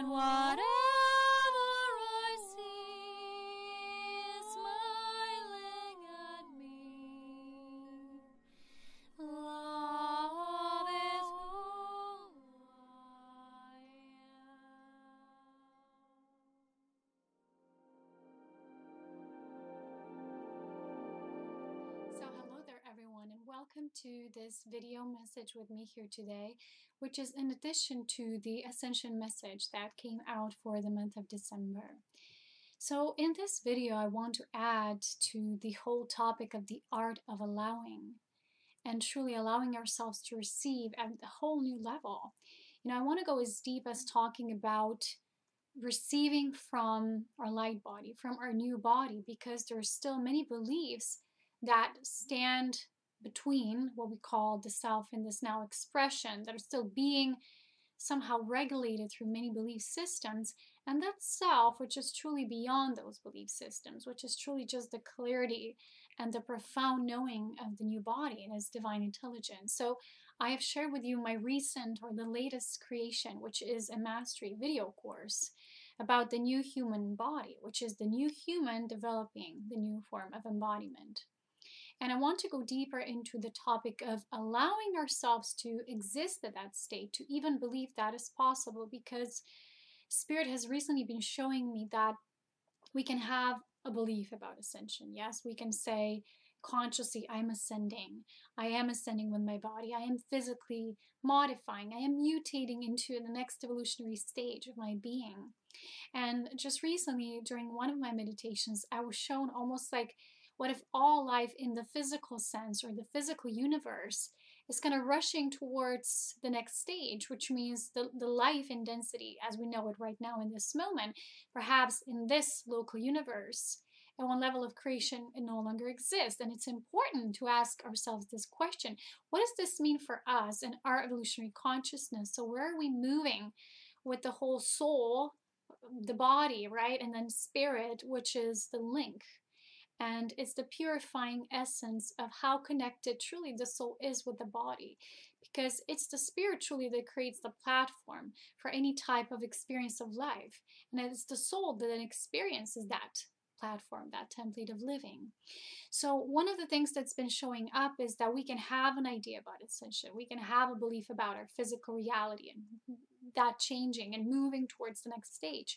and whatever I see is smiling at me. Love is who I am. So hello there everyone, and welcome to this video message with me here today, which is in addition to the Ascension message that came out for the month of December. So in this video I want to add to the whole topic of the art of allowing, and truly allowing ourselves to receive at a whole new level. I want to go as deep as talking about receiving from our light body, from our new body, because there are still many beliefs that stand between what we call the self and this now expression, that are still being somehow regulated through many belief systems, and that self which is truly beyond those belief systems, which is truly just the clarity and the profound knowing of the new body and its divine intelligence. So I have shared with you my recent or the latest creation, which is a mastery video course about the new human body, which is the new human developing the new form of embodiment. And I want to go deeper into the topic of allowing ourselves to exist at that state, to even believe that is possible, because Spirit has recently been showing me that we can have a belief about ascension. Yes, we can say consciously, I'm ascending. I am ascending with my body. I am physically modifying. I am mutating into the next evolutionary stage of my being. And just recently, during one of my meditations, I was shown almost like, what if all life in the physical sense or the physical universe is kind of rushing towards the next stage, which means the life in density as we know it right now in this moment, perhaps in this local universe, at one level of creation, it no longer exists. And it's important to ask ourselves this question: what does this mean for us and our evolutionary consciousness? So where are we moving with the whole soul, the body, right? And then spirit, which is the link. And it's the purifying essence of how connected truly the soul is with the body, because it's the spirit truly that creates the platform for any type of experience of life. And it's the soul that then experiences that platform, that template of living. So one of the things that's been showing up is that we can have an idea about ascension. We can have a belief about our physical reality and that changing and moving towards the next stage.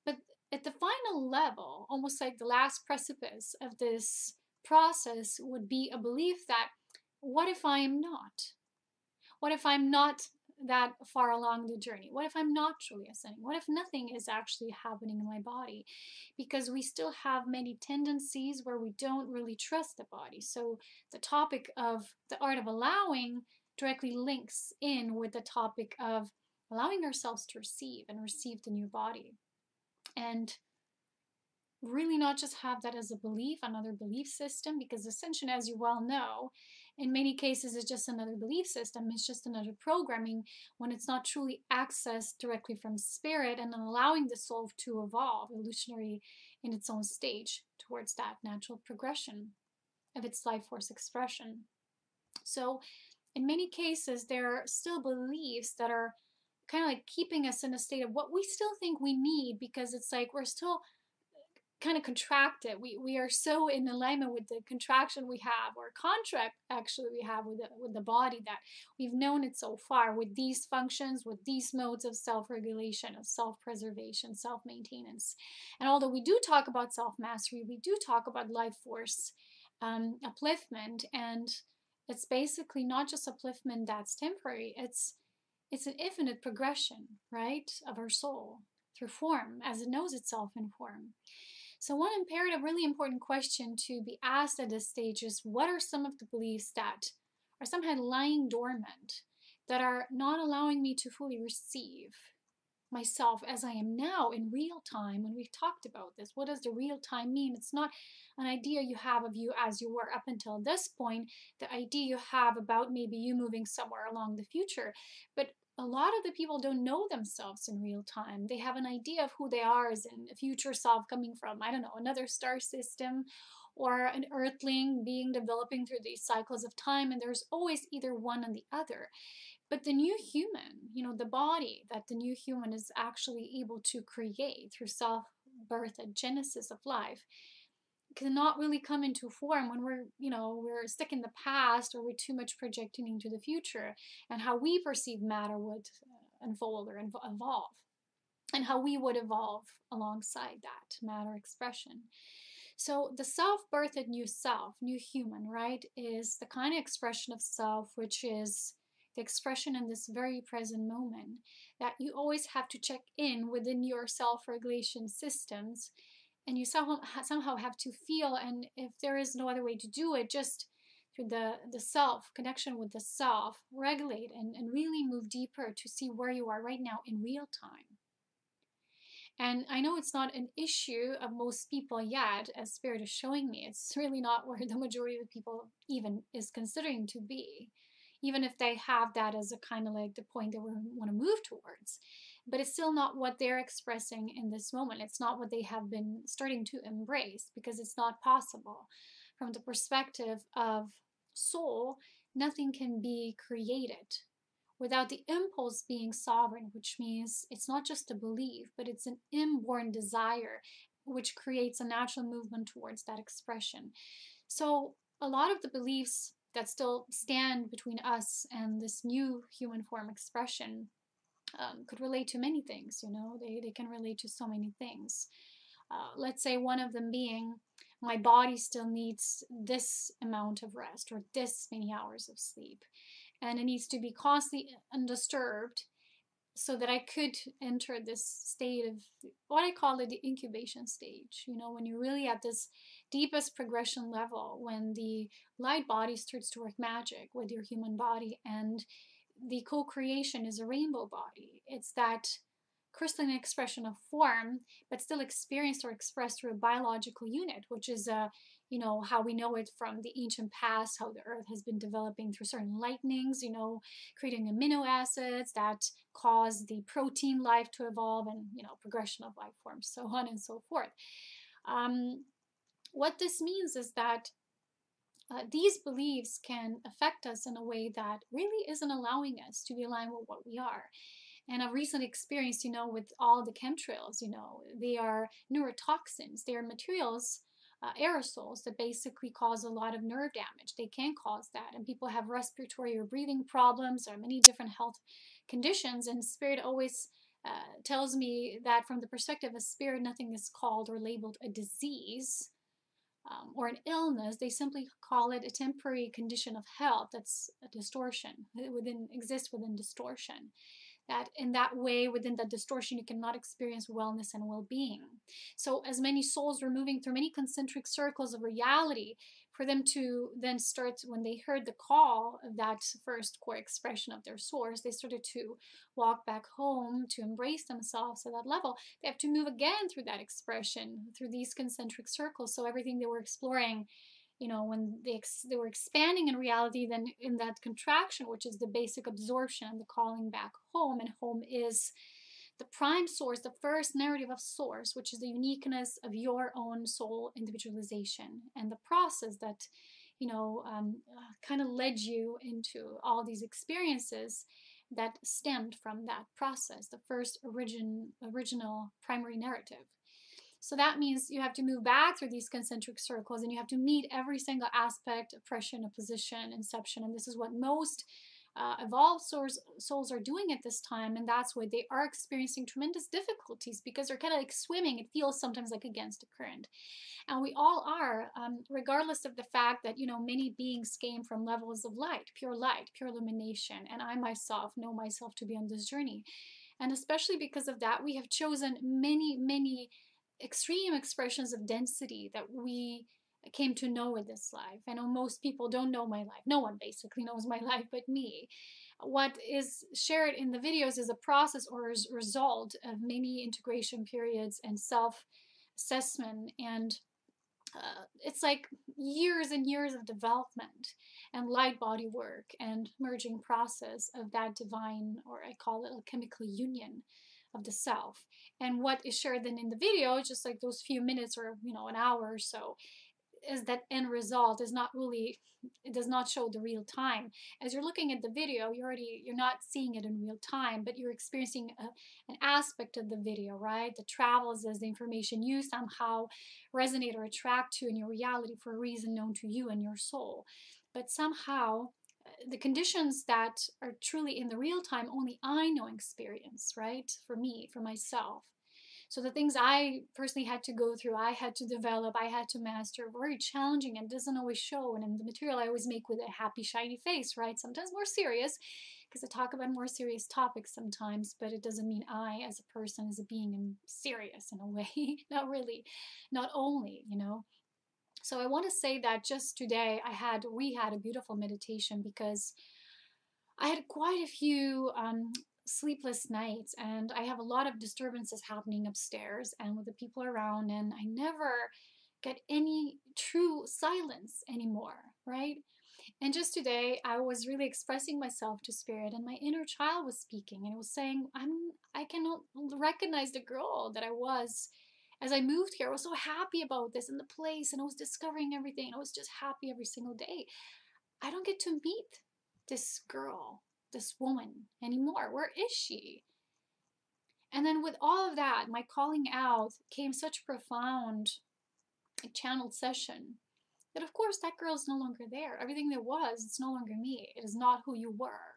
But at the final level, almost like the last precipice of this process would be a belief that, what if I am not? What if I'm not that far along the journey? What if I'm not truly ascending? What if nothing is actually happening in my body? Because we still have many tendencies where we don't really trust the body. So the topic of the art of allowing directly links in with the topic of allowing ourselves to receive and receive the new body. And really not just have that as a belief, another belief system, because ascension, as you well know, in many cases is just another belief system. It's just another programming when it's not truly accessed directly from spirit and allowing the soul to evolve evolutionary in its own stage towards that natural progression of its life force expression. So in many cases, there are still beliefs that are kind of like keeping us in a state of what we still think we need, because it's like we're still kind of contracted. We are so in alignment with the contraction we have, or contract actually we have with the body, that we've known it so far with these functions, with these modes of self-regulation, of self-preservation, self-maintenance. And although we do talk about self-mastery, we do talk about life force upliftment, and it's basically not just upliftment that's temporary. It's an infinite progression, right, of our soul through form, as it knows itself in form. So one imperative, really important question to be asked at this stage is, what are some of the beliefs that are somehow lying dormant, that are not allowing me to fully receive myself as I am now in real time? When we've talked about this, what does the real time mean? It's not an idea you have of you as you were up until this point, the idea you have about maybe you moving somewhere along the future, but a lot of the people don't know themselves in real time. They have an idea of who they are as in a future self coming from, I don't know, another star system, or an earthling being developing through these cycles of time, and there's always either one or the other. But the new human, the body that the new human is actually able to create through self-birth and genesis of life, cannot really come into form when we're stuck in the past, or we're too much projecting into the future and how we perceive matter would unfold or evolve, and how we would evolve alongside that matter expression. So the self-birthed new self, new human, right, is the kind of expression of self which is the expression in this very present moment, that you always have to check in within your self-regulation systems, and you somehow have to feel, and if there is no other way to do it, just through the self connection with the self, regulate and really move deeper to see where you are right now in real time. And I know it's not an issue of most people yet, as Spirit is showing me. It's really not where the majority of people even is considering to be, even if they have that as a kind of like the point that we want to move towards. But it's still not what they're expressing in this moment. It's not what they have been starting to embrace, because it's not possible. From the perspective of soul, nothing can be created without the impulse being sovereign, which means it's not just a belief, but it's an inborn desire, which creates a natural movement towards that expression. So a lot of the beliefs that still stand between us and this new human form expression could relate to many things. They can relate to so many things. Let's say one of them being, my body still needs this amount of rest or this many hours of sleep, and it needs to be constantly undisturbed so that I could enter this state of what I call it the incubation stage. When you're really at this deepest progression level, when the light body starts to work magic with your human body, and the co-creation is a rainbow body. It's that crystalline expression of form, but still experienced or expressed through a biological unit, which is how we know it from the ancient past, how the earth has been developing through certain lightnings, creating amino acids that cause the protein life to evolve, and progression of life forms, so on and so forth. What this means is that these beliefs can affect us in a way that really isn't allowing us to be aligned with what we are. And I've recently experienced, with all the chemtrails, they are neurotoxins. They are materials, aerosols that basically cause a lot of nerve damage. They can cause that. And people have respiratory or breathing problems or many different health conditions. And Spirit always tells me that from the perspective of Spirit, nothing is called or labeled a disease or an illness. They simply call it a temporary condition of health that's a distortion, exists within distortion. That in that way, within that distortion, you cannot experience wellness and well-being. So as many souls were moving through many concentric circles of reality, for them to then start, when they heard the call of that first core expression of their source, they started to walk back home to embrace themselves at that level. They have to move again through that expression, through these concentric circles. So everything they were exploring, when they were expanding in reality, then in that contraction, which is the basic absorption and the calling back home, and home is the prime source, the first narrative of source, which is the uniqueness of your own soul individualization, and the process that kind of led you into all these experiences that stemmed from that process, the first original primary narrative. So that means you have to move back through these concentric circles, and you have to meet every single aspect, oppression, opposition, inception. And this is what most evolved souls are doing at this time. And that's why they are experiencing tremendous difficulties, because they're kind of like swimming. It feels sometimes like against the current. And we all are, regardless of the fact that, many beings came from levels of light, pure illumination. And I myself know myself to be on this journey. And especially because of that, we have chosen many, many extreme expressions of density that we came to know in this life. I know most people don't know my life. No one basically knows my life but me. What is shared in the videos is a process or result of many integration periods and self-assessment, and it's like years and years of development and light body work and merging process of that divine, or I call it a chemical union of the self. And what is shared then in the video, just like those few minutes or an hour or so, is that end result is not really, it does not show the real time. As you're looking at the video, you're not seeing it in real time, but you're experiencing an aspect of the video, right? The travels as the information you somehow resonate or attract to in your reality for a reason known to you and your soul. But somehow the conditions that are truly in the real time, only I know and experience, right? For me, for myself. So the things I personally had to go through, I had to develop, I had to master, very challenging and doesn't always show. And in the material I always make with a happy, shiny face, right? Sometimes more serious, because I talk about more serious topics sometimes, but it doesn't mean I, as a person, as a being, am serious in a way. Not really, not only, you know. So I want to say that just today we had a beautiful meditation because I had quite a few sleepless nights, and I have a lot of disturbances happening upstairs and with the people around, and I never get any true silence anymore, right? And just today I was really expressing myself to spirit, and my inner child was speaking, and it was saying, I cannot recognize the girl that I was as I moved here. I was so happy about this and the place, and I was discovering everything. I was just happy every single day. I don't get to meet this girl, this woman anymore. Where is she? And then with all of that, my calling out came such profound channeled session that of course that girl is no longer there. Everything there was, it's no longer me. It is not who you were.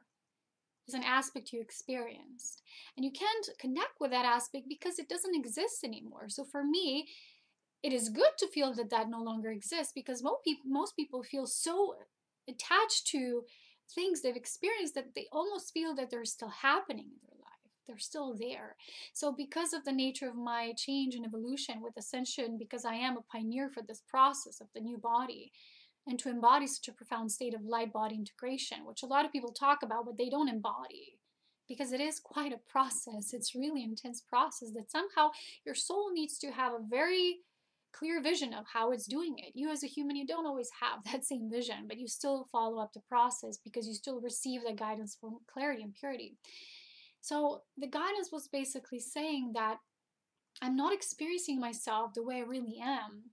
It's an aspect you experienced. And you can't connect with that aspect because it doesn't exist anymore. So for me, it is good to feel that that no longer exists, because most people feel so attached to things they've experienced that they almost feel that they're still happening in their life. They're still there. So because of the nature of my change and evolution with Ascension, because I am a pioneer for this process of the new body, and to embody such a profound state of light body integration, which a lot of people talk about, but they don't embody, because it is quite a process. It's really intense process that somehow your soul needs to have a very clear vision of how it's doing it. You as a human, you don't always have that same vision, but you still follow up the process because you still receive the guidance from clarity and purity. So the guidance was basically saying that I'm not experiencing myself the way I really am,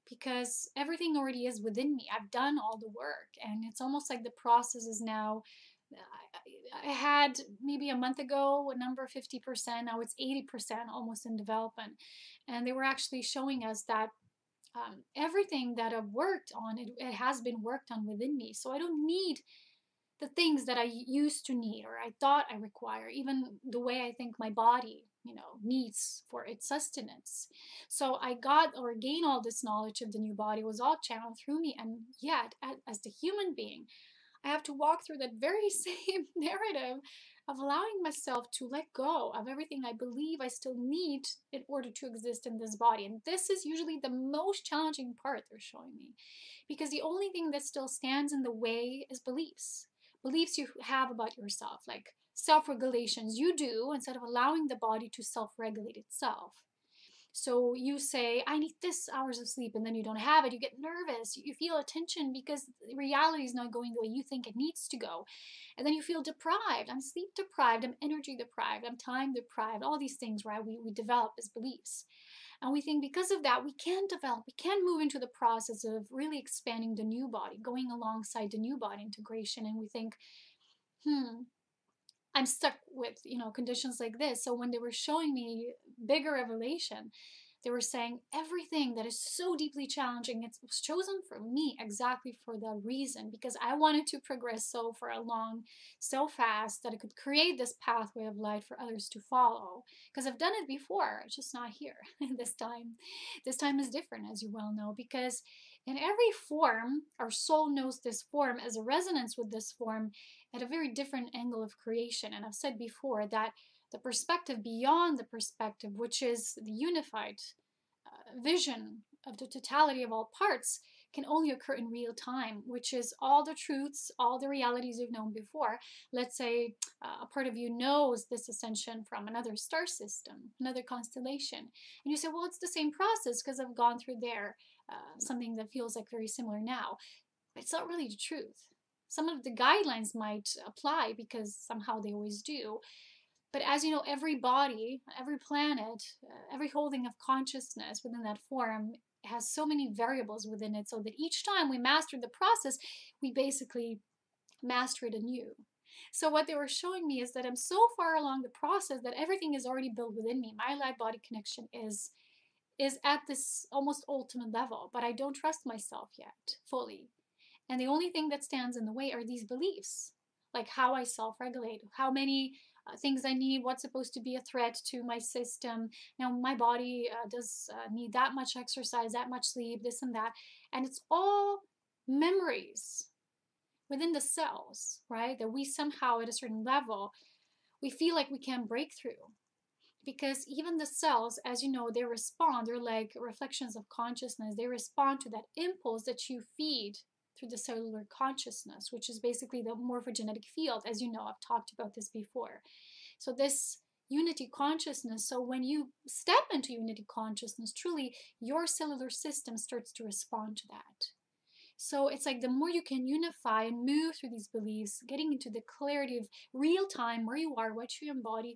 because everything already is within me. I've done all the work, and it's almost like the process is now, I had maybe a month ago a number 50%, now it's 80% almost in development. And they were actually showing us that everything that I've worked on, it has been worked on within me. So I don't need the things that I used to need or I thought I require, even the way I think my body, needs for its sustenance. So I got or gained all this knowledge of the new body, was all channeled through me. And yet, as the human being, I have to walk through that very same narrative of allowing myself to let go of everything I believe I still need in order to exist in this body. And this is usually the most challenging part they're showing me, because the only thing that still stands in the way is beliefs. Beliefs you have about yourself, like self-regulations you do instead of allowing the body to self-regulate itself. So you say, I need this hours of sleep, and then you don't have it. You get nervous. You feel a tension because reality is not going the way you think it needs to go. And then you feel deprived. I'm sleep deprived. I'm energy deprived. I'm time deprived. All these things, right, we develop as beliefs. And we think because of that, we can develop, we can move into the process of really expanding the new body, going alongside the new body integration. And we think, I'm stuck with, conditions like this. So when they were showing me bigger revelation, they were saying everything that is so deeply challenging, it was chosen for me exactly for that reason, because I wanted to progress so far along, so fast, that I could create this pathway of light for others to follow. Because I've done it before, it's just not here this time. This time is different, as you well know, because in every form, our soul knows this form as a resonance with this form at a very different angle of creation. And I've said before that the perspective beyond the perspective, which is the unified vision of the totality of all parts, can only occur in real time, which is all the truths, all the realities you've known before. Let's say a part of you knows this ascension from another star system, another constellation. And you say, well, it's the same process because I've gone through there, something that feels like very similar now. But it's not really the truth. Some of the guidelines might apply because somehow they always do. But as you know, every body, every planet, every holding of consciousness within that form It has so many variables within it, so that each time we master the process, we basically master it anew. So what they were showing me is that I'm so far along the process that everything is already built within me. My light-body connection is at this almost ultimate level, but I don't trust myself yet fully. And the only thing that stands in the way are these beliefs, like how I self-regulate, how many things I need, what's supposed to be a threat to my system. Now, my body does need that much exercise, that much sleep, this and that. And it's all memories within the cells, right? That we somehow, at a certain level, we feel like we can't break through. Because even the cells, as you know, they respond, they're like reflections of consciousness. They respond to that impulse that you feed through the cellular consciousness, which is basically the morphogenetic field. As you know, I've talked about this before. So this unity consciousness, so when you step into unity consciousness, truly your cellular system starts to respond to that. So it's like the more you can unify and move through these beliefs, getting into the clarity of real time, where you are, what you embody,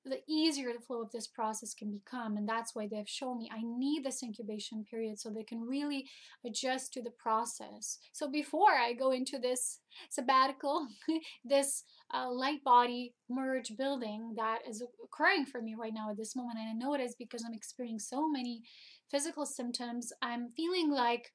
the easier the flow of this process can become. And that's why they've shown me I need this incubation period so they can really adjust to the process. So before I go into this sabbatical, this light body merge building that is occurring for me right now at this moment, and I know it is because I'm experiencing so many physical symptoms. I'm feeling like,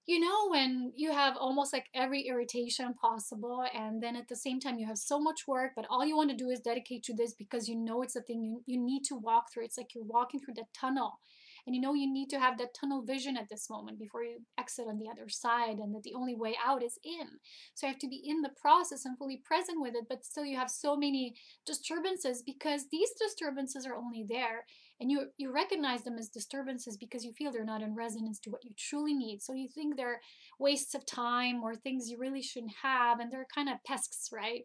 you know, when you have almost like every irritation possible, and then at the same time you have so much work, but all you want to do is dedicate to this because you know it's the thing you need to walk through. It's like you're walking through the tunnel, and you know you need to have that tunnel vision at this moment before you exit on the other side, and that the only way out is in. So you have to be in the process and fully present with it, but still you have so many disturbances because these disturbances are only there, and you recognize them as disturbances because you feel they're not in resonance to what you truly need. So you think they're wastes of time or things you really shouldn't have, and they're kind of pests, right?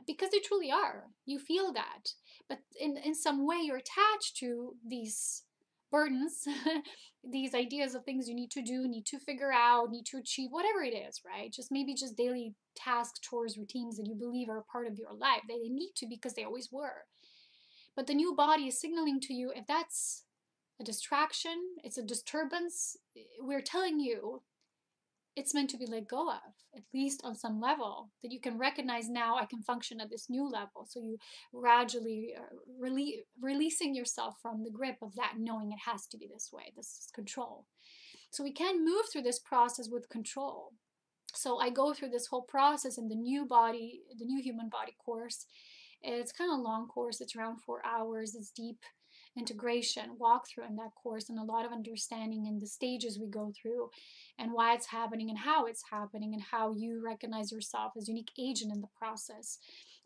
Because they truly are. You feel that, but in some way you're attached to these burdens, these ideas of things you need to do, need to figure out, need to achieve, whatever it is, right? Just maybe just daily tasks, chores, routines that you believe are a part of your life. They need to because they always were. But the new body is signaling to you if that's a distraction, it's a disturbance, we're telling you it's meant to be let go of, at least on some level, that you can recognize now I can function at this new level. So you gradually releasing yourself from the grip of that, knowing it has to be this way. This is control. So we can move through this process with control. So I go through this whole process in the new body, the new human body course. It's kind of a long course. It's around 4 hours. It's deep integration, walkthrough in that course, and a lot of understanding in the stages we go through and why it's happening and how you recognize yourself as a unique agent in the process.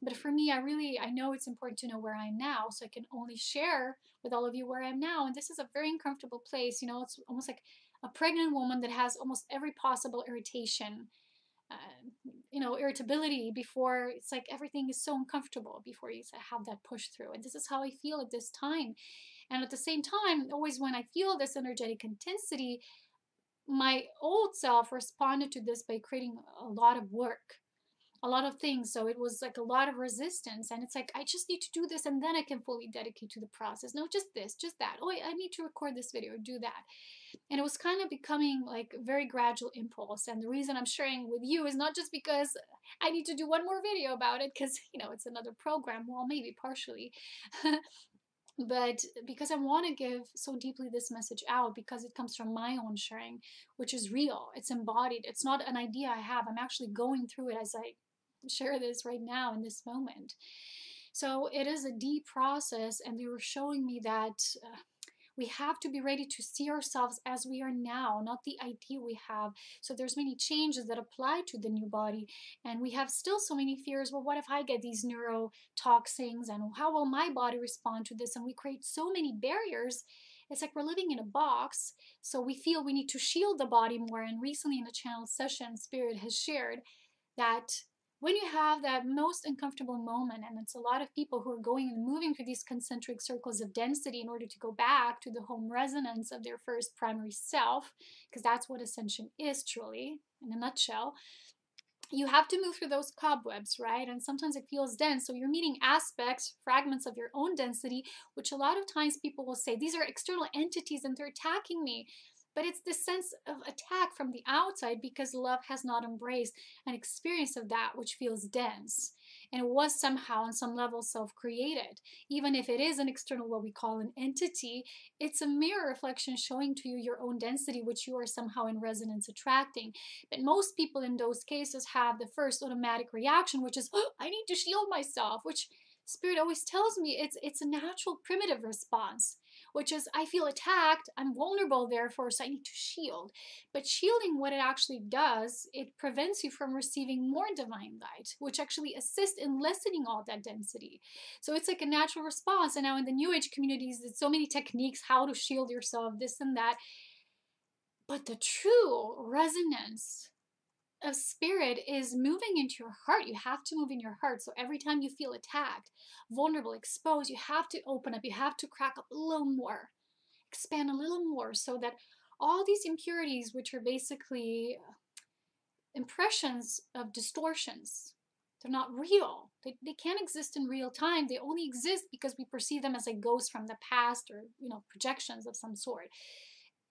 But for me, I know it's important to know where I am now, so I can only share with all of you where I am now. And this is a very uncomfortable place. You know, it's almost like a pregnant woman that has almost every possible irritation, irritability before. It's like everything is so uncomfortable before you have that push through. And this is how I feel at this time. And at the same time, always when I feel this energetic intensity, my old self responded to this by creating a lot of work, a lot of things. So it was like a lot of resistance. And it's like, I just need to do this and then I can fully dedicate to the process. No, just this, just that. Oh, I need to record this video, do that. And it was kind of becoming like a very gradual impulse. And the reason I'm sharing with you is not just because I need to do one more video about it, because, it's another program. Well, maybe partially. But because I want to give so deeply this message out, because it comes from my own sharing, which is real. It's embodied. It's not an idea I have. I'm actually going through it as I share this right now in this moment. So it is a deep process, and they were showing me that we have to be ready to see ourselves as we are now, not the idea we have. So there's many changes that apply to the new body, and we have still so many fears. Well, what if I get these neurotoxins, and how will my body respond to this? And we create so many barriers. It's like we're living in a box, so we feel we need to shield the body more. And recently in a channel session, Spirit has shared that when you have that most uncomfortable moment, and it's a lot of people who are going and moving through these concentric circles of density in order to go back to the home resonance of their first primary self, because that's what Ascension is truly, in a nutshell. you have to move through those cobwebs, right? And sometimes it feels dense. So you're meeting aspects, fragments of your own density, which a lot of times people will say, these are external entities and they're attacking me. But it's this sense of attack from the outside because love has not embraced an experience of that which feels dense. And it was somehow on some level self-created. Even if it is an external, what we call an entity, it's a mirror reflection showing to you your own density, which you are somehow in resonance attracting. But most people in those cases have the first automatic reaction, which is, oh, I need to shield myself, which Spirit always tells me it's a natural primitive response, which is I feel attacked, I'm vulnerable, therefore, so I need to shield. But shielding, what it actually does, it prevents you from receiving more divine light, which actually assists in lessening all that density. So it's like a natural response. And now in the New Age communities, there's so many techniques how to shield yourself, this and that. But the true resonance of spirit is moving into your heart. You have to move in your heart. So every time you feel attacked, vulnerable, exposed, you have to open up. You have to crack up a little more, expand a little more, so that all these impurities, which are basically impressions of distortions, they're not real. They can't exist in real time. They only exist because we perceive them as a ghost from the past, or projections of some sort.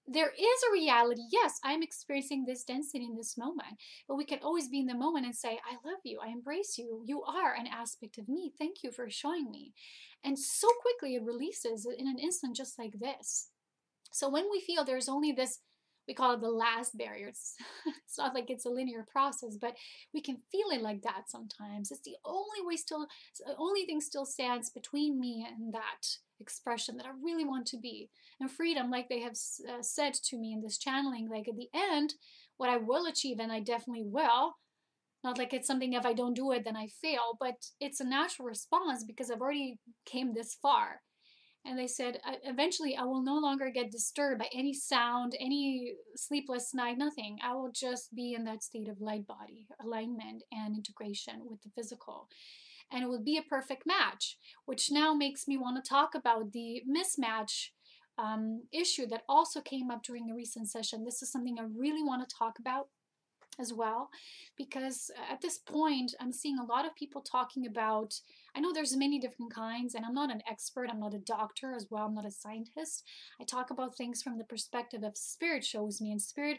There is a reality. Yes, I'm experiencing this density in this moment, but we can always be in the moment and say, I love you, I embrace you, you are an aspect of me, thank you for showing me. And so quickly it releases in an instant, just like this. So when we feel there's only this, we call it the last barrier. It's not like it's a linear process, but we can feel it like that sometimes. It's the only thing still stands between me and that expression that I really want to be. And freedom, like they have said to me in this channeling, like at the end, what I will achieve, and I definitely will, not like it's something if I don't do it, then I fail, but it's a natural response because I've already came this far. And they said, eventually I will no longer get disturbed by any sound, any sleepless night, nothing. I will just be in that state of light body, alignment, and integration with the physical. And it will be a perfect match, which now makes me want to talk about the mismatch issue that also came up during a recent session. This is something I really want to talk about as well, because at this point I'm seeing a lot of people talking about, I know there's many different kinds, and I'm not an expert, I'm not a doctor as well, I'm not a scientist. I talk about things from the perspective of spirit shows me, and spirit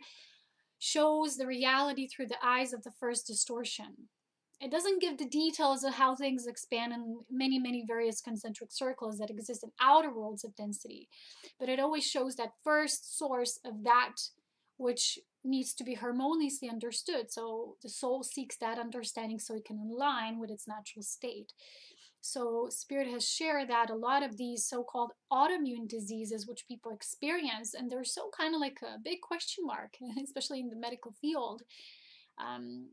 shows the reality through the eyes of the first distortion. It doesn't give the details of how things expand in many various concentric circles that exist in outer worlds of density, but it always shows that first source of that which needs to be harmoniously understood. So the soul seeks that understanding so it can align with its natural state. So spirit has shared that a lot of these so-called autoimmune diseases which people experience, and they're so kind of like a big question mark, especially in the medical field.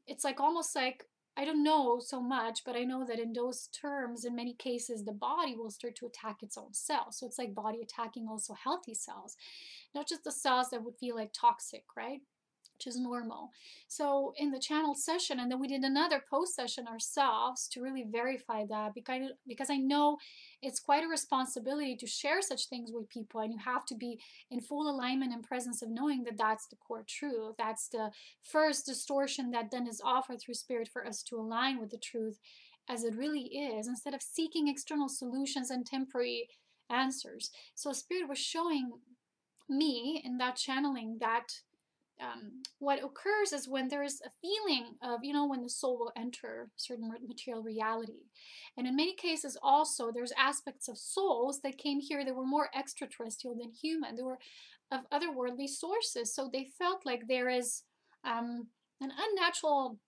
It's like almost like, I don't know so much, but I know that in those terms, in many cases, the body will start to attack its own cells. So it's like body attacking also healthy cells, not just the cells that would feel like toxic, right? Which is normal. So in the channel session, and then we did another post session ourselves to really verify that, because I know it's quite a responsibility to share such things with people, and you have to be in full alignment and presence of knowing that that's the core truth. That's the first distortion that then is offered through spirit for us to align with the truth as it really is, instead of seeking external solutions and temporary answers. So spirit was showing me in that channeling that what occurs is when there's a feeling of, when the soul will enter certain material reality. And in many cases also, there's aspects of souls that came here that were more extraterrestrial than human. They were of otherworldly sources. So they felt like there is an unnatural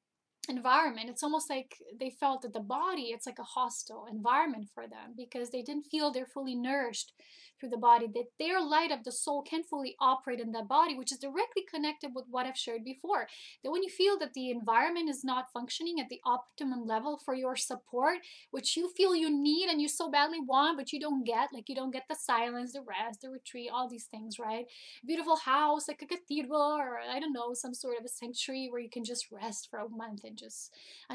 environment. It's almost like they felt that the body, it's like a hostile environment for them, because they didn't feel they're fully nourished through the body, that their light of the soul can fully operate in that body, which is directly connected with what I've shared before. That when you feel that the environment is not functioning at the optimum level for your support, which you feel you need and you so badly want, but you don't get, like you don't get the silence, the rest, the retreat, all these things, right? Beautiful house, like a cathedral, or I don't know, some sort of a sanctuary where you can just rest for a month and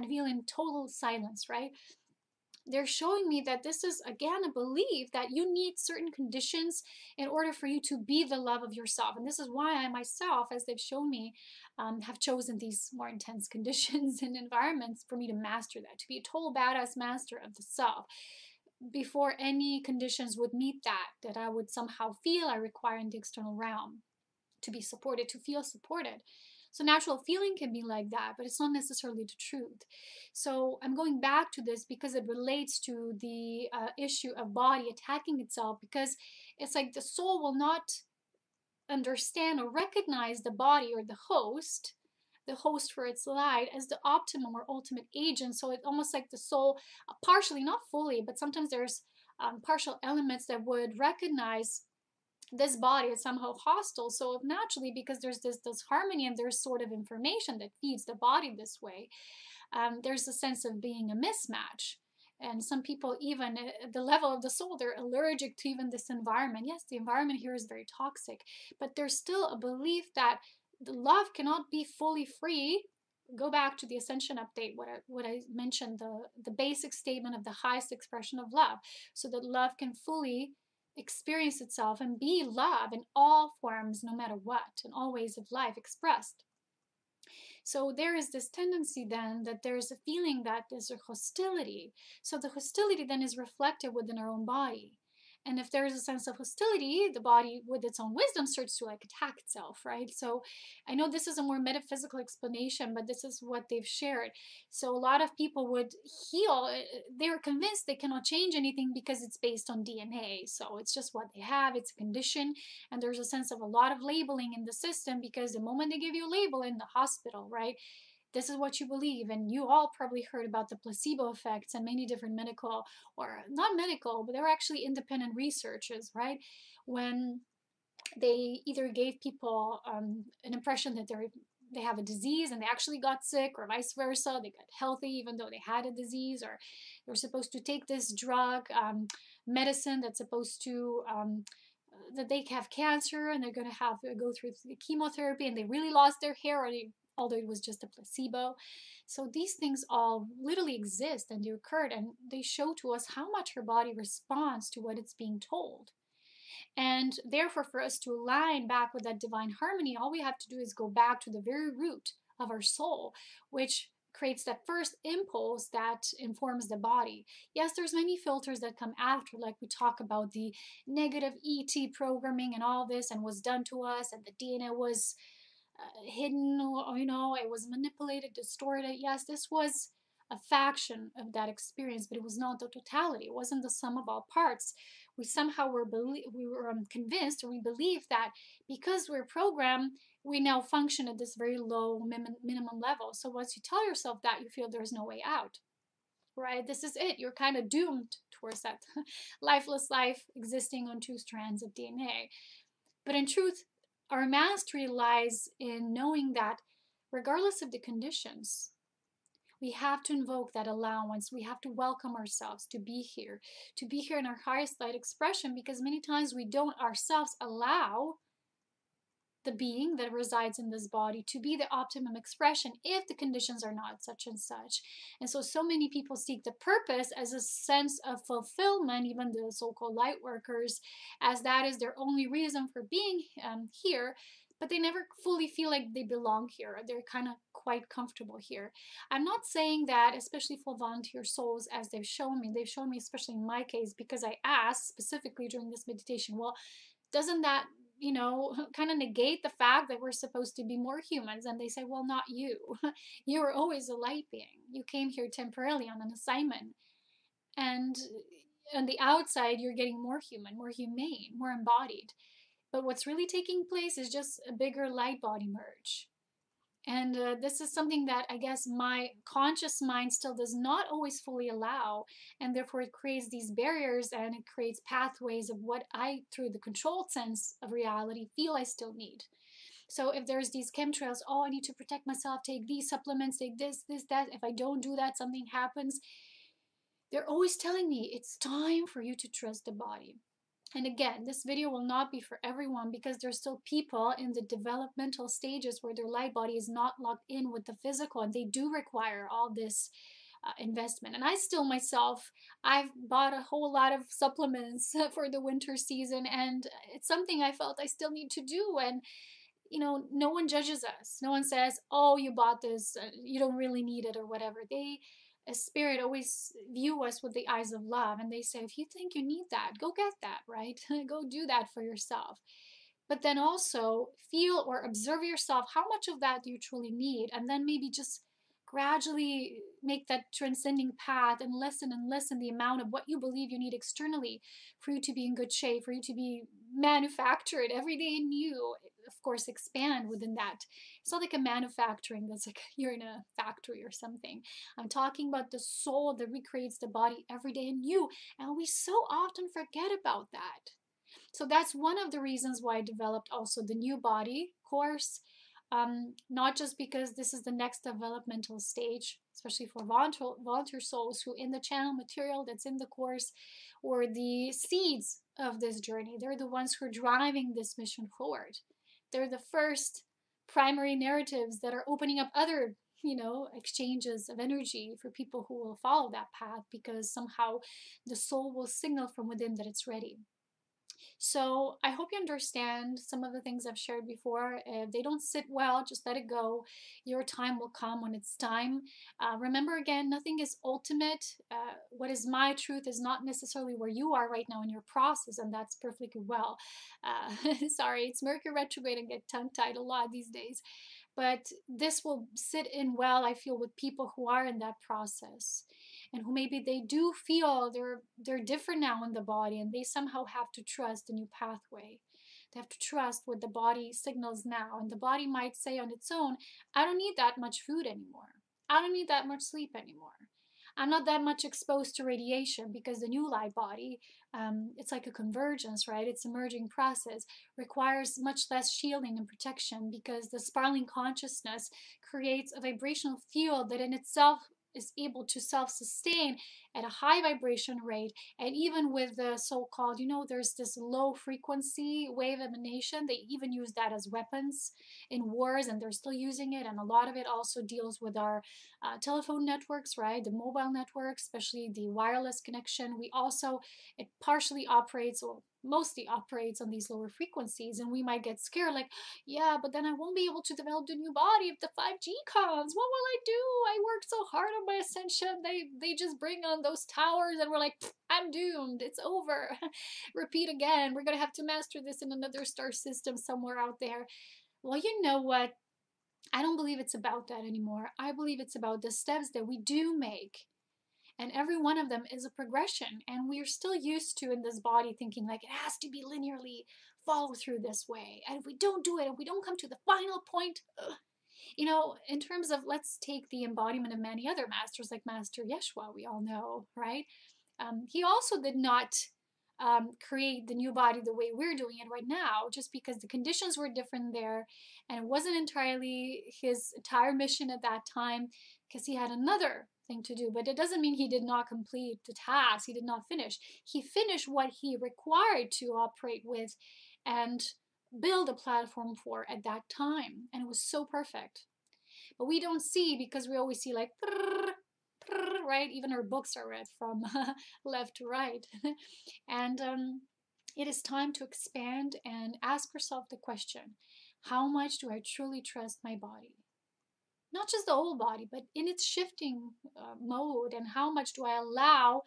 feel in total silence, right? they're showing me that this is, again, a belief that you need certain conditions in order for you to be the love of yourself. And this is why I myself, as they've shown me, have chosen these more intense conditions and environments for me to master that, to be a total badass master of the self. Before any conditions would meet that I would somehow feel I require in the external realm to be supported, to feel supported. So natural feeling can be like that, but it's not necessarily the truth. So I'm going back to this because it relates to the issue of body attacking itself, because it's like the soul will not understand or recognize the body or the host for its light as the optimum or ultimate agent. So it's almost like the soul, partially, not fully, but sometimes there's partial elements that would recognize this body is somehow hostile. So naturally, because there's this harmony and there's sort of information that feeds the body this way, there's a sense of being a mismatch. And some people, even at the level of the soul, they're allergic to even this environment. Yes, the environment here is very toxic, but there's still a belief that the love cannot be fully free. Go back to the Ascension update, what I mentioned, the basic statement of the highest expression of love, so that love can fully experience itself and be love in all forms, no matter what, in all ways of life expressed. So there is this tendency then that there's a feeling that there's a hostility. So the hostility then is reflected within our own body. And if there is a sense of hostility, the body with its own wisdom starts to like attack itself, right? So I know this is a more metaphysical explanation, but this is what they've shared. So a lot of people would heal. They're convinced they cannot change anything because it's based on DNA. So it's just what they have. It's a condition. And there's a sense of a lot of labeling in the system, because the moment they give you a label in the hospital, right? This is what you believe. And you all probably heard about the placebo effects and many different medical, or not medical, but they were actually independent researchers, right? When they either gave people an impression that they have a disease and they actually got sick, or vice versa, they got healthy even though they had a disease, or they were supposed to take this drug, medicine that's supposed to that they have cancer and they're going to have to go through the chemotherapy, and they really lost their hair, or although it was just a placebo. So these things all literally exist and they occurred, and they show to us how much our body responds to what it's being told. And therefore, for us to align back with that divine harmony, all we have to do is go back to the very root of our soul, which creates that first impulse that informs the body. Yes, there's many filters that come after, like we talk about the negative ET programming and all this, and was done to us, and the DNA was hidden, or it was manipulated, distorted. Yes, this was a faction of that experience, but it was not the totality. It wasn't the sum of all parts. We somehow were convinced, or we believed that because we're programmed, we now function at this very low minimum level. So once you tell yourself that, you feel there's no way out, right? This is it. You're kind of doomed towards that lifeless life existing on two strands of DNA. But in truth, our mastery lies in knowing that regardless of the conditions, we have to invoke that allowance. We have to welcome ourselves to be here in our highest light expression, because many times we don't ourselves allow the being that resides in this body to be the optimum expression if the conditions are not such and such. And so many people seek the purpose as a sense of fulfillment, even the so-called light workers, as that is their only reason for being here, but they never fully feel like they belong here. They're kind of quite comfortable here. I'm not saying that, especially for volunteer souls, as they've shown me, especially in my case, because I asked specifically during this meditation, well, doesn't that kind of negate the fact that we're supposed to be more humans? And they say, well, not you. You were always a light being. You came here temporarily on an assignment. And on the outside, you're getting more human, more humane, more embodied. But what's really taking place is just a bigger light body merge. And this is something that I guess my conscious mind still does not always fully allow. And therefore it creates these barriers, and it creates pathways of what I, through the controlled sense of reality, feel I still need. So if there's these chemtrails, oh, I need to protect myself, take these supplements, take this, that. If I don't do that, something happens. They're always telling me it's time for you to trust the body. And again, this video will not be for everyone, because there's still people in the developmental stages where their light body is not locked in with the physical, and they do require all this investment. And I still myself, I've bought a whole lot of supplements for the winter season, and it's something I felt I still need to do. And no one judges us. No one says, "Oh, you bought this, you don't really need it," or whatever. A spirit always view us with the eyes of love, and they say, if you think you need that, go get that, right? Go do that for yourself. But then also feel or observe yourself, how much of that do you truly need? And then maybe just gradually make that transcending path and lessen the amount of what you believe you need externally for you to be in good shape, for you to be manufactured every day in you. Of course, expand within that. It's not like a manufacturing that's like you're in a factory or something. I'm talking about the soul that recreates the body every day in you. And we so often forget about that. So that's one of the reasons why I developed also the new body course. Not just because this is the next developmental stage, especially for volunteer souls who in the channel material that's in the course, or the seeds of this journey. They're the ones who are driving this mission forward. They're the first primary narratives that are opening up other exchanges of energy for people who will follow that path, because somehow the soul will signal from within that it's ready. So I hope you understand some of the things I've shared before. If they don't sit well, just let it go. Your time will come when it's time. Remember, again, nothing is ultimate. What is my truth is not necessarily where you are right now in your process, and that's perfectly well. Sorry, it's Mercury retrograde and get tongue-tied a lot these days. But this will sit in well, I feel, with people who are in that process, and who maybe they do feel they're different now in the body, and they somehow have to trust the new pathway. They have to trust what the body signals now, and the body might say on its own, I don't need that much food anymore. I don't need that much sleep anymore. I'm not that much exposed to radiation, because the new light body, it's like a convergence, right? It's a merging process, requires much less shielding and protection, because the spiraling consciousness creates a vibrational field that in itself is able to self-sustain at a high vibration rate. And even with the so-called, there's this low frequency wave emanation, they even use that as weapons in wars, and they're still using it. And a lot of it also deals with our telephone networks, right? The mobile networks, especially the wireless connection. It partially operates, or mostly operates, on these lower frequencies, and we might get scared, like, yeah, but then I won't be able to develop the new body if the 5G comes. What will I do? I worked so hard on my ascension. They just bring on those towers, and we're like, I'm doomed. It's over. Repeat again. We're gonna have to master this in another star system somewhere out there. Well, you know what? I don't believe it's about that anymore. I believe it's about the steps that we do make. And every one of them is a progression. And we are still used to, in this body, thinking like it has to be linearly follow through this way. And if we don't do it, if we don't come to the final point, in terms of, let's take the embodiment of many other masters, like Master Yeshua, we all know, right? He also did not create the new body the way we're doing it right now, just because the conditions were different there, and it wasn't entirely his entire mission at that time, because he had another thing to do. But it doesn't mean he did not complete the task. He did not finish. He finished what he required to operate with and build a platform for at that time, and it was so perfect. But we don't see, because we always see like right? Even our books are read from left to right. And it is time to expand and ask yourself the question, how much do I truly trust my body? Not just the whole body, but in its shifting mode, and how much do I allow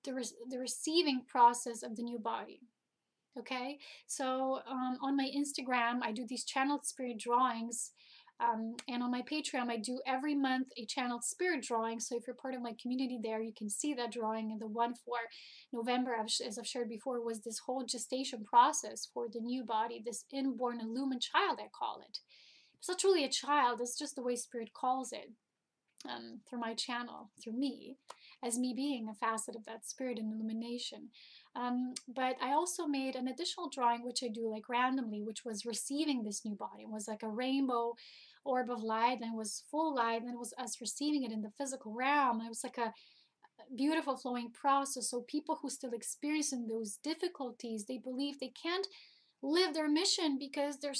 the receiving process of the new body? Okay, so on my Instagram, I do these channeled spirit drawings. And on my Patreon, I do every month a channeled spirit drawing. So if you're part of my community there, you can see that drawing. And the one for November, as I've shared before, was this whole gestation process for the new body, this inborn illumined child, I call it. It's not truly a child, it's just the way Spirit calls it, through my channel, through me, as me being a facet of that spirit and illumination. But I also made an additional drawing, which I do like randomly, which was receiving this new body. It was like a rainbow orb of light, and it was full light, and it was us receiving it in the physical realm. And it was like a beautiful flowing process. So people who still experiencing those difficulties, they believe they can't live their mission because they're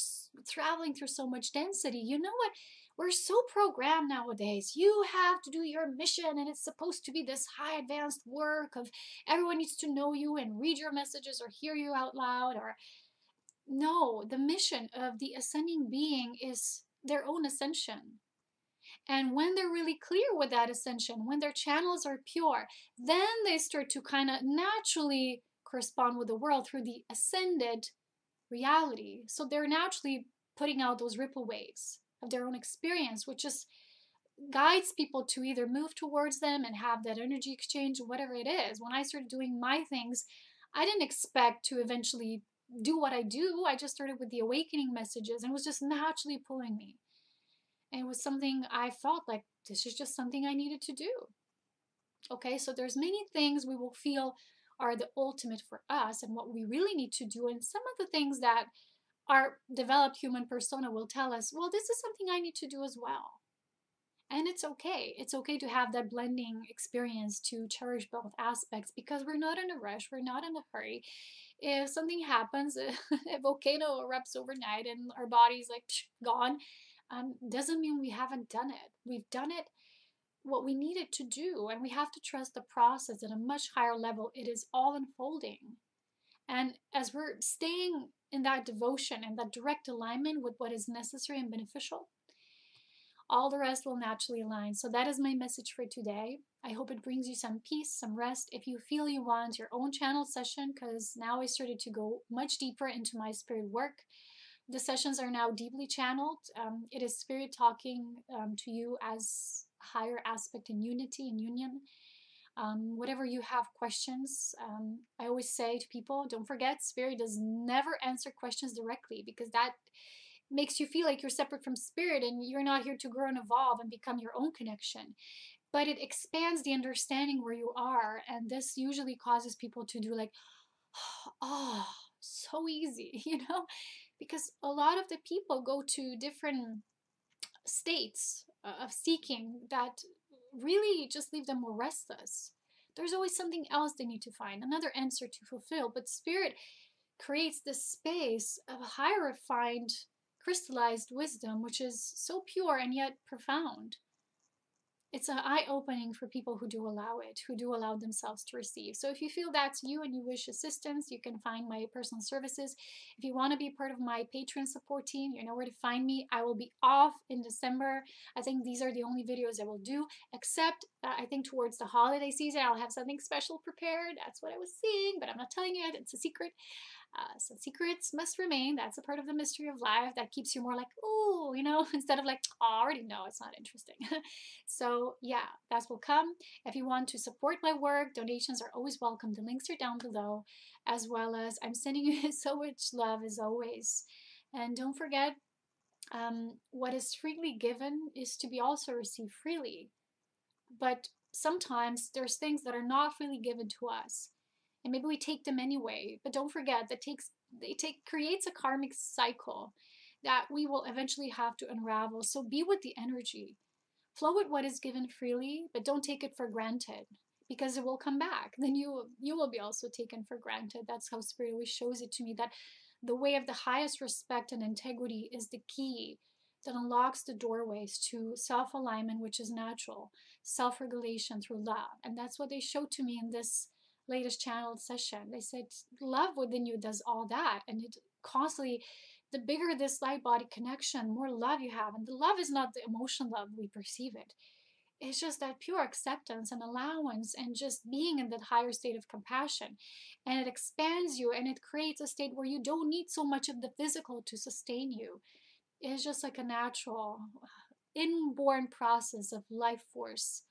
traveling through so much density. You know what? we're so programmed nowadays. You have to do your mission, and it's supposed to be this high advanced work of everyone needs to know you and read your messages or hear you out loud. Or no, the mission of the ascending being is their own ascension. And when they're really clear with that ascension, when their channels are pure, then they start to kind of naturally correspond with the world through the ascended reality. So they're naturally putting out those ripple waves of their own experience, which just guides people to either move towards them and have that energy exchange, whatever it is. When I started doing my things, I didn't expect to eventually do what I do. I just started with the awakening messages and it was just naturally pulling me. And it was something I felt like this is just something I needed to do. Okay, so there's many things we will feel are the ultimate for us and what we really need to do. And some of the things that our developed human persona will tell us, well, this is something I need to do as well. And it's okay. It's okay to have that blending experience, to cherish both aspects, because we're not in a rush. We're not in a hurry. If something happens, a volcano erupts overnight and our body's like gone, doesn't mean we haven't done it. We've done it what we needed to do, and we have to trust the process at a much higher level. It is all unfolding. And as we're staying in that devotion and that direct alignment with what is necessary and beneficial, all the rest will naturally align. So that is my message for today. I hope it brings you some peace, some rest. If you feel you want your own channel session, because now I started to go much deeper into my spirit work. The sessions are now deeply channeled. It is spirit talking to you as higher aspect in unity and union. Whatever you have questions, I always say to people, don't forget, spirit does never answer questions directly, because that makes you feel like you're separate from spirit and you're not here to grow and evolve and become your own connection. But it expands the understanding where you are, and this usually causes people to do like, oh, so easy, because a lot of the people go to different states of seeking that really just leave them more restless. There's always something else they need to find, another answer to fulfill. But spirit creates this space of higher refined, crystallized wisdom, which is so pure and yet profound. It's an eye-opening for people who do allow it, who do allow themselves to receive. So if you feel that's you and you wish assistance, you can find my personal services. If you want to be part of my patron support team, you know where to find me. I will be off in December. I think these are the only videos I will do, except I think towards the holiday season, I'll have something special prepared. That's what I was seeing, but I'm not telling you yet. It's a secret. So secrets must remain. That's a part of the mystery of life that keeps you more like, oh, instead of like, oh, I already know, it's not interesting. So yeah, that will come. If you want to support my work, donations are always welcome. The links are down below, as well as I'm sending you so much love as always. And don't forget, what is freely given is to be also received freely. But sometimes there's things that are not freely given to us. And maybe we take them anyway, but don't forget that creates a karmic cycle that we will eventually have to unravel. So be with the energy, flow with what is given freely, but don't take it for granted, because it will come back. Then you will be also taken for granted. That's how spirit always shows it to me, that the way of the highest respect and integrity is the key that unlocks the doorways to self-alignment, which is natural, self-regulation through love. And that's what they showed to me in this latest channeled session. They said love within you does all that, and it constantly, the bigger this light body connection, more love you have. And the love is not the emotional love we perceive it. It's just that pure acceptance and allowance and just being in that higher state of compassion. And it expands you and it creates a state where you don't need so much of the physical to sustain you. It's just like a natural inborn process of life force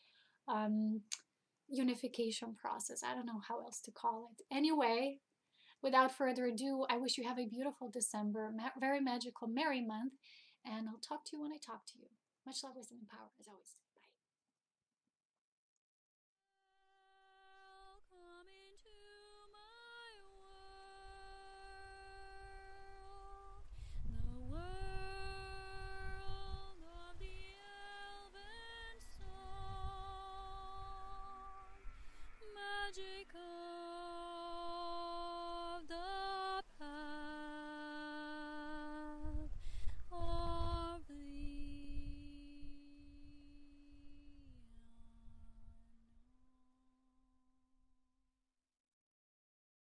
unification process. I don't know how else to call it. Anyway, without further ado, I wish you have a beautiful December, very magical, merry month, and I'll talk to you when I talk to you. Much love, wisdom, and power, as always.